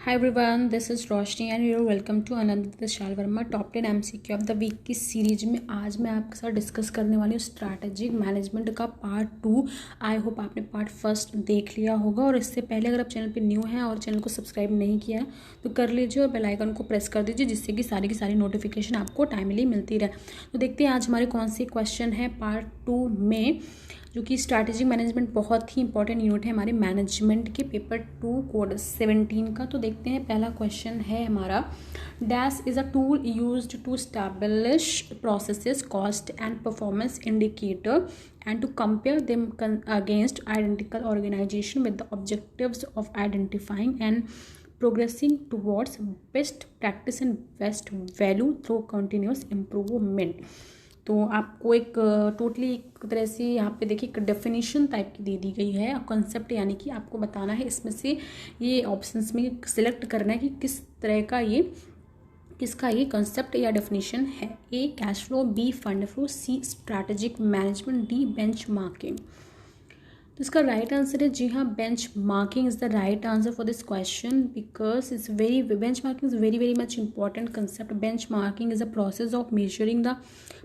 Hi everyone, this is Roshni and you welcome to Anant Vishal Verma top 10 MCQ of the week की series में आज मैं आपके साथ डिस्कस करने वाली हूँ स्ट्रैटेजिक मैनेजमेंट का पार्ट 2। आई होप आपने पार्ट फर्स्ट देख लिया होगा। और इससे पहले अगर आप चैनल पे न्यू हैं और चैनल को सब्सक्राइब नहीं किया है तो कर लीजिए और बेल आइकन को प्रेस कर दीजिए, जिससे कि सारी की सारी नोटिफिकेशन आपको टाइमली मिलती रहे। तो देखते हैं आज हमारे कौन से क्वेश्चन है पार्ट 2 में, जो कि स्ट्रैटेजिक मैनेजमेंट बहुत ही इंपॉर्टेंट यूनिट है हमारे मैनेजमेंट के पेपर 2 कोड 17 का। तो देखते हैं, पहला क्वेश्चन है हमारा, dash is a tool used to establish processes, cost and performance indicator and to compare them against identical organization with the objectives of identifying and progressing towards best practice and best value through continuous improvement। तो आपको एक totally एक तरह से यहाँ पे देखिए एक डेफिनेशन टाइप की दे दी गई है कॉन्सेप्ट, यानी कि आपको बताना है इसमें से ये ऑप्शंस में सिलेक्ट करना है कि किस तरह का किसका ये कॉन्सेप्ट या डेफिनेशन है। A cash flow, B fund flow, C strategic management, D benchmarking. तो इसका राइट आंसर है जी हाँ, benchmarking is the right answer for this question because it's very benchmarking is very much important concept. Benchmarking is a process of measuring the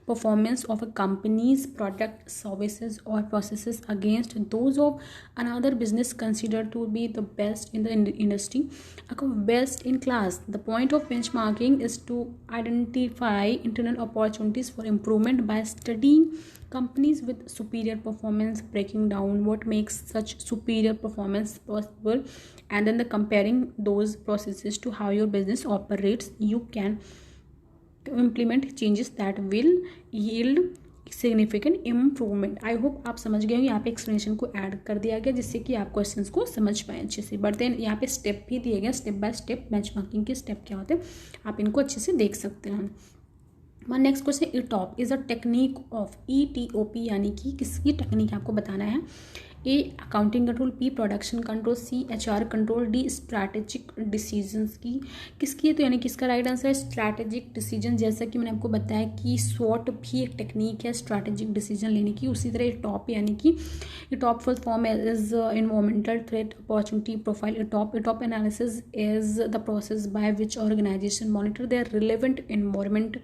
performance of a company's product, services or processes against those of another business considered to be the best in the industry, best in class. The point of benchmarking is to identify internal opportunities for improvement by studying companies with superior performance, breaking down what makes such superior performance possible, and then comparing those processes to how your business operates. You can to implement changes that will yield significant improvement। I hope आप समझ गए हो। यहाँ पे explanation को add कर दिया गया जिससे कि आप क्वेश्चंस को समझ पाएँ अच्छे से। बट देन यहाँ पे स्टेप भी दिए गए, स्टेप बाय स्टेप बेंचमार्किंग के स्टेप क्या होते हैं, आप इनको अच्छे से देख सकते हैं। हमारा next question, ETOP is a technique of ETOP, यानी कि किसकी टेक्निक आपको बताना है। A accounting control, B production control, C HR control, D strategic decisions की किसकी है। तो यानी कि इसका राइट आंसर है स्ट्रैटेजिक डिसीजन। जैसा कि मैंने आपको बताया कि SWOT भी एक टेक्निक है स्ट्रैटेजिक डिसीजन लेने की, उसी तरह टॉप यानी कि top full form is environmental threat opportunity profile. Top analysis is the process by which organisation monitor their relevant environment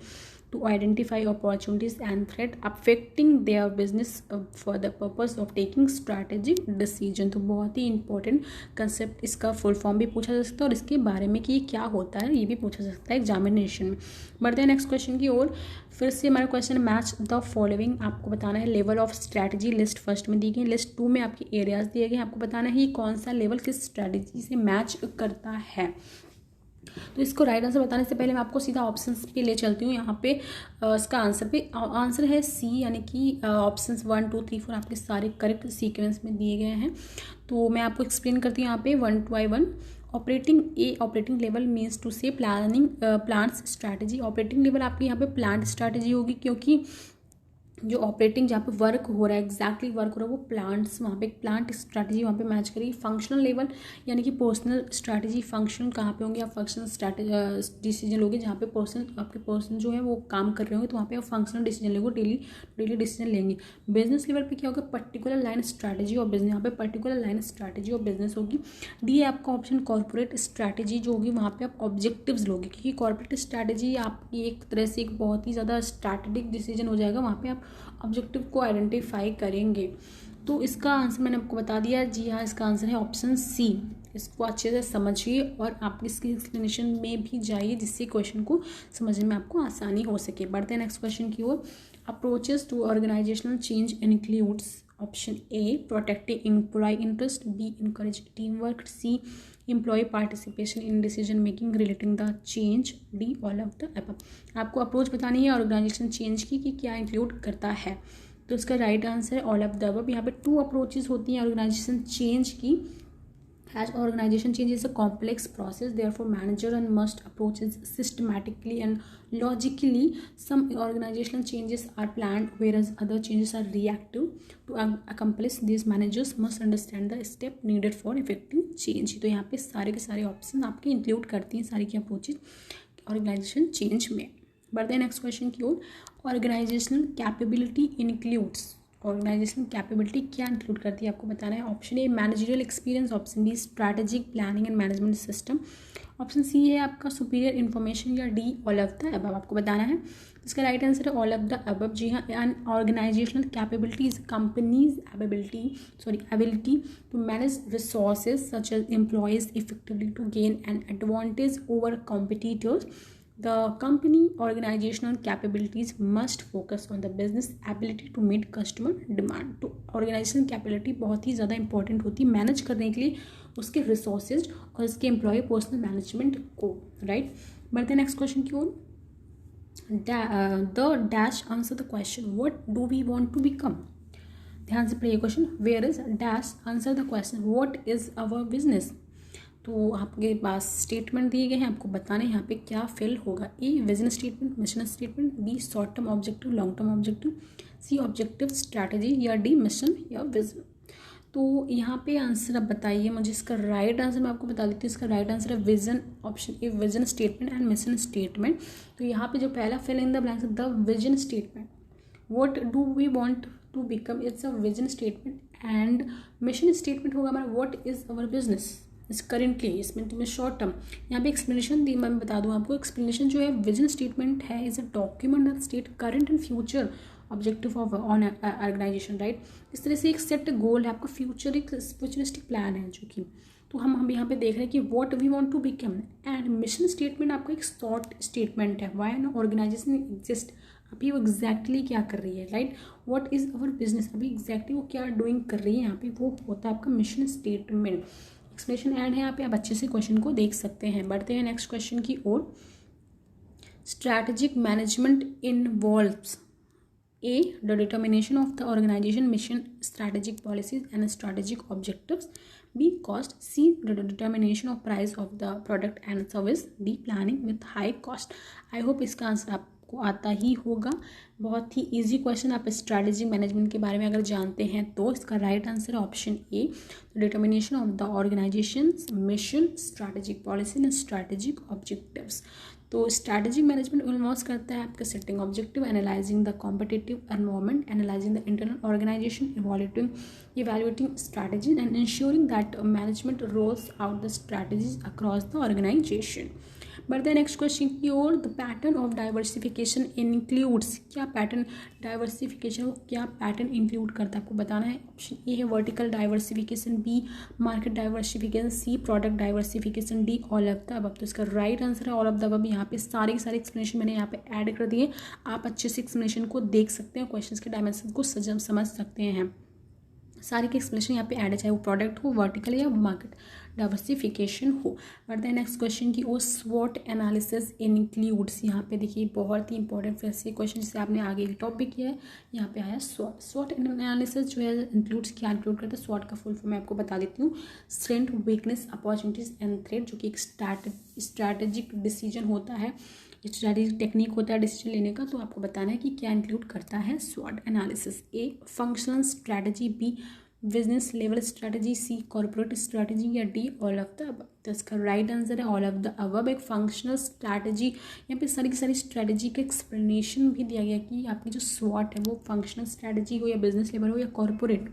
to identify opportunities and threat affecting their business for the purpose of taking strategic decision। तो बहुत ही important concept, इसका full form भी पूछा जा सकता है और इसके बारे में कि ये क्या होता है ये भी पूछा जा सकता है एग्जामिनेशन में। बढ़ते हैं नेक्स्ट क्वेश्चन की ओर। फिर से हमारा क्वेश्चन, मैच द फॉलोइंग। आपको बताना है level of strategy. List first में दी गई, लिस्ट 2 में आपके एरियाज दिए गए, आपको बताना है ये कौन सा लेवल किस स्ट्रैटेजी से मैच करता है। तो इसको राइट आंसर बताने से पहले मैं आपको सीधा ऑप्शंस पे ले चलती हूँ। यहाँ पे इसका आंसर है सी, यानी कि ऑप्शंस 1 2 3 4 आपके सारे करेक्ट सीक्वेंस में दिए गए हैं। तो मैं आपको एक्सप्लेन करती हूँ यहाँ पे 1 by 1। Operating level means to say plants strategy. Operating level आपकी यहाँ पे प्लांट स्ट्रैटेजी होगी, क्योंकि जो ऑपरेटिंग जहाँ पे वर्क हो रहा है एग्जैक्टली वर्क हो रहा है वो प्लांट्स, वहाँ पे प्लांट स्ट्रैटेजी वहाँ पे मैच करेगी। फंक्शनल लेवल यानी कि पर्सनल स्ट्रैटेजी। फंक्शनल कहाँ पे होंगे, आप फंक्शनल डिसीजन लोगे जहाँ पे पर्सन जो है वो काम कर रहे होंगे, तो वहाँ पे आप फंक्शनल डिसीजन लोगे, डेली डिसीजन लेंगे। बिजनेस लेवल पे क्या होगा, पर्टिकुलर लाइन स्ट्रैटेजी और बिजनेस, यहाँ पे पर्टिकुलर लाइन स्ट्रैटेजी और बिजनेस होगी। डी है आपका ऑप्शन, कॉर्पोरेट स्ट्रैटेजी जो होगी वहाँ पे आप ऑब्जेक्टिव्स लोगे, क्योंकि कॉर्पोरेट स्ट्रैटेजी आपकी एक तरह से एक बहुत ही ज़्यादा स्ट्रैटेजिक डिसीजन हो जाएगा, वहाँ पे आप ऑब्जेक्टिव को आइडेंटिफाई करेंगे। तो इसका आंसर मैंने आपको बता दिया, जी हाँ इसका आंसर है ऑप्शन सी। इसको अच्छे से समझिए और आप इसकी एक्सप्लेनेशन में भी जाइए जिससे क्वेश्चन को समझने में आपको आसानी हो सके। बढ़ते हैं नेक्स्ट क्वेश्चन की ओर। Approaches to organisational change includes option A protecting employee interest, B encourage team work, C employee participation in decision making relating the change, D all of the above. आपको अप्रोच बतानी है organisation change की कि क्या include करता है। तो इसका राइट आंसर है ऑल ऑफ द अबव। यहाँ पे 2 अप्रोचेज होती हैं ऑर्गेनाइजेशन चेंज की। As organization change is a complex process, therefore manager and must approach it systematically and logically. Some organizational changes are planned, whereas other changes are reactive. To accomplish these, managers must understand the step needed for effective change। तो यहाँ पे सारे के सारे option आपके include करती हैं सारी की अप्रोचेज ऑर्गेनाइजेशन चेंज में। बढ़ते हैं नेक्स्ट क्वेश्चन की ओर। Organisational capability includes, organisation capability क्या इंक्लूड करती है आपको बताना है। Option A managerial experience, option B strategic planning and management system, option C है आपका सुपीरियर इन्फॉर्मेशन, या D all of the above आपको बताना है। इसका राइट आंसर है ऑल ऑफ द अबव। जी हाँ, an organisational capability is company's ability to manage resources such as employees effectively to gain an advantage over competitors. The company organizational capabilities must focus on the business ability to meet customer demand। तो organizational capability बहुत ही ज़्यादा important होती है manage करने के लिए उसके resources और उसके एम्प्लॉय पर्सनल मैनेजमेंट को, राइट। बढ़ते हैं नेक्स्ट क्वेश्चन की ओर। The dash answer the question what do we want to become. ध्यान से पढ़िए question, where is dash answer the question what is our business. तो आपके पास स्टेटमेंट दिए गए हैं, आपको बताना है यहाँ पे क्या फिल होगा। A vision statement, mission statement, B short term objective, long term objective, C objective strategy, या डी मिशन या विजन। तो यहाँ पे आंसर आप बताइए मुझे। इसका राइट आंसर मैं आपको बता देती हूँ। इसका राइट आंसर है vision, option A vision statement and mission statement. तो यहाँ पे जो पहला फिल इन द ब्लैंक्स है the vision statement, what do we want to become, it's a vision statement. And mission statement होगा हमारा what is our business is currently, इसमें तुम्हें शॉर्ट टर्म। यहाँ पे एक्सप्लेनेशन दी, मैं बता दूँ आपको। एक्सप्लेनेशन जो है विजन स्टेटमेंट है is a document that state current and future objective of on organisation, right. इस तरह से एक सेट गोल है आपका, फ्यूचरिस्टिक प्लान है जो कि, तो हम यहाँ पे देख रहे हैं कि what we want to become. And mission statement आपका एक शॉर्ट स्टेटमेंट है, व्हाई एन ऑर्गेनाइजेशन एग्जिस्ट, अभी वो एग्जैक्टली क्या कर रही है, right. What is our business, अभी एग्जैक्टली वो क्या डूइंग कर रही है, यहाँ पे वो होता है आपका मिशन स्टेटमेंट। एक्सप्लेनेशन ऐड है यहाँ पे, आप अच्छे से क्वेश्चन को देख सकते हैं। बढ़ते हैं नेक्स्ट क्वेश्चन की ओर। Strategic management involves A the determination of the organisation mission, strategic policies and strategic objectives, B cost, C the determination of price of the product and service, D planning with high cost. I hope इसका answer आपको आता ही होगा। बहुत ही easy question, आप strategy management के बारे में अगर जानते हैं तो। इसका राइट आंसर है option A determination of the organisation mission, strategic policy and strategic objectives. तो स्ट्रैटेजिक मैनेजमेंट इन्वॉल्व करता है आपका setting objective, analysing the competitive environment, analysing the internal organisation, evaluating strategies and ensuring that management rolls out the strategies across the organisation. बढ़ते हैं next question की ओर। The pattern of diversification includes, क्या pattern diversification क्या pattern include करता है आपको बताना है। ऑप्शन ए है vertical diversification, B market diversification, C product diversification, D all of the above. तो इसका राइट आंसर है ऑल ऑफ द अबव। यहाँ पे सारे एक्सप्लेनेशन मैंने यहाँ पे ऐड कर दिए, आप अच्छे से एक्सप्लेनेशन को देख सकते हैं, क्वेश्चन के डायमेंशन को समझ सकते हैं। सारे के एक्सप्लेनेशन यहाँ पे ऐड है, चाहे वो प्रोडक्ट हो, वर्टिकल या मार्केट डाइवर्सिफिकेशन हो। बढ़ते हैं नेक्स्ट क्वेश्चन की ओर। स्वॉट एनालिसिस इंक्लूड्स, यहाँ पे देखिए बहुत ही इंपॉर्टेंट फिर से क्वेश्चन जिसे आपने आगे टॉपिक किया है, यहाँ पे आया स्वॉट। स्वॉट एनालिसिस जो है इंक्लूड्स क्या इंक्लूड करता है। स्वॉट का फुल फॉर्म मैं आपको बता देती हूँ, strength, weakness, opportunities and threat, जो कि एक स्ट्रैटेजिक डिसीजन होता है, स्ट्रैटेजिक टेक्निक होता है डिसीजन लेने का। तो आपको बताना है कि क्या इंक्लूड करता है स्वॉट analysis. A functional strategy, B business level strategy, C corporate strategy, या D all of the above. तो इसका राइट आंसर है ऑल ऑफ द अबव। एक फंक्शनल स्ट्रैटेजी, यहाँ पे सारी की सारी स्ट्रैटेजी का एक्सप्लेनेशन भी दिया गया कि आपकी जो स्वॉट है वो फंक्शनल स्ट्रैटेजी हो या बिजनेस लेवल हो या कॉर्पोरेट,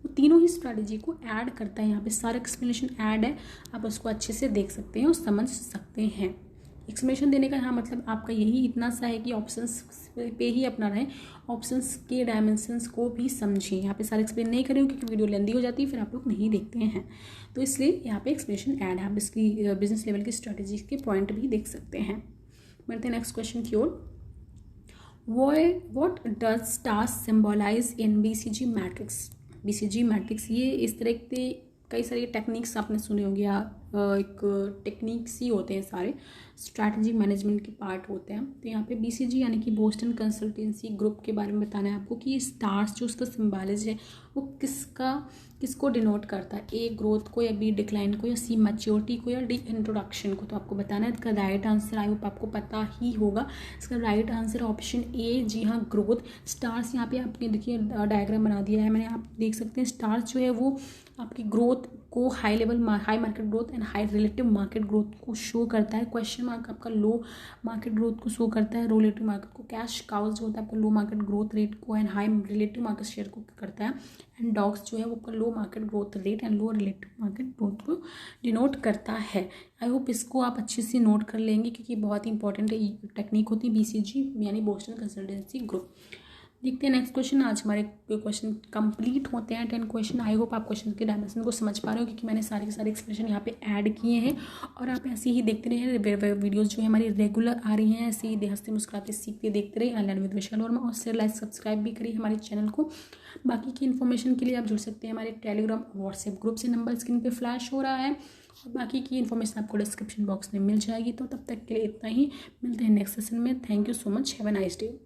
वो तीनों ही स्ट्रैटेजी को ऐड करता है। यहाँ पे सारा एक्सप्लेनेशन ऐड है, आप उसको अच्छे से देख सकते हैं और समझ सकते हैं। एक्सप्लेनेशन देने का यहाँ मतलब आपका यही इतना सा है कि ऑप्शंस पे ही अपना रहे, ऑप्शंस के डायमेंशंस को भी समझिए। यहाँ पे सारे एक्सप्लेन नहीं करेंगे क्योंकि वीडियो लेंदी हो जाती है, फिर आप लोग नहीं देखते हैं, तो इसलिए यहाँ पे एक्सप्लेनेशन ऐड है। आप इसकी बिजनेस लेवल की स्ट्रैटेजी के पॉइंट भी देख सकते हैं। बढ़ते हैं नेक्स्ट क्वेश्चन की ओर। What does stars symbolise in BCG matrix. BCG matrix ये इस तरह के कई सारी टेक्निक्स आपने सुने होंगे, या एक टेक्निक्स ही होते हैं, सारे स्ट्रैटेजी मैनेजमेंट के पार्ट होते हैं। तो यहाँ पे BCG यानी कि बोस्टन कंसल्टेंसी ग्रुप के बारे में बताना है आपको कि स्टार्स जो उसका सिम्बॉलिज है वो किसको डिनोट करता है। ए ग्रोथ को, या बी डिक्लाइन को, या सी मैच्योरिटी को, या डी इंट्रोडक्शन को। तो आपको बताना है। इसका राइट आंसर आई होप आपको पता ही होगा। इसका राइट आंसर ऑप्शन ए, जी हाँ ग्रोथ। स्टार्स यहाँ पे आपने देखिए डायग्राम बना दिया है मैंने, आप देख सकते हैं स्टार्स जो है वो आपकी ग्रोथ को high market growth and high relative market growth को शो करता है। क्वेश्चन मार्क आपका लो मार्केट ग्रोथ को शो करता है। रिलेटिव मार्केट को कैश काउज जो होता है आपका लो मार्केट ग्रोथ रेट को and high relative market share को करता है। एंड डॉग्स जो है वो आपका low market growth rate and low relative market growth को डिनोट करता है। आई होप इसको आप अच्छे से नोट कर लेंगे क्योंकि बहुत ही इंपॉर्टेंट टेक्निक होती है BCG यानी बोस्टन कंसल्टेंसी ग्रुप। देखते हैं नेक्स्ट क्वेश्चन। आज हमारे क्वेश्चन कंप्लीट होते हैं 10 क्वेश्चन। आई होप आप क्वेश्चन के डायमेंशन को समझ पा रहे हो क्योंकि मैंने सारे के सारे एक्सप्लेनेशन यहाँ पे ऐड किए हैं और आप ऐसे ही देखते रहे। वीडियोस जो है हमारी रेगुलर आ रही हैं, ऐसे ही हंसते मुस्कुराते सीखते देखते रहे लर्न विद विशाल वर्मा और शेयर लाइक सब्सक्राइब भी करिए हमारे चैनल को। बाकी की इन्फॉर्मेशन के लिए आप जुड़ सकते हैं हमारे टेलीग्राम व्हाट्सएप ग्रुप से, नंबर स्क्रीन पर फ्लैश हो रहा है और बाकी की इन्फॉर्मेशन आपको डिस्क्रिप्शन बॉक्स में मिल जाएगी। तो तब तक के लिए इतना ही, मिलते हैं नेक्स्ट सेशन में। Thank you so much, have a nice day.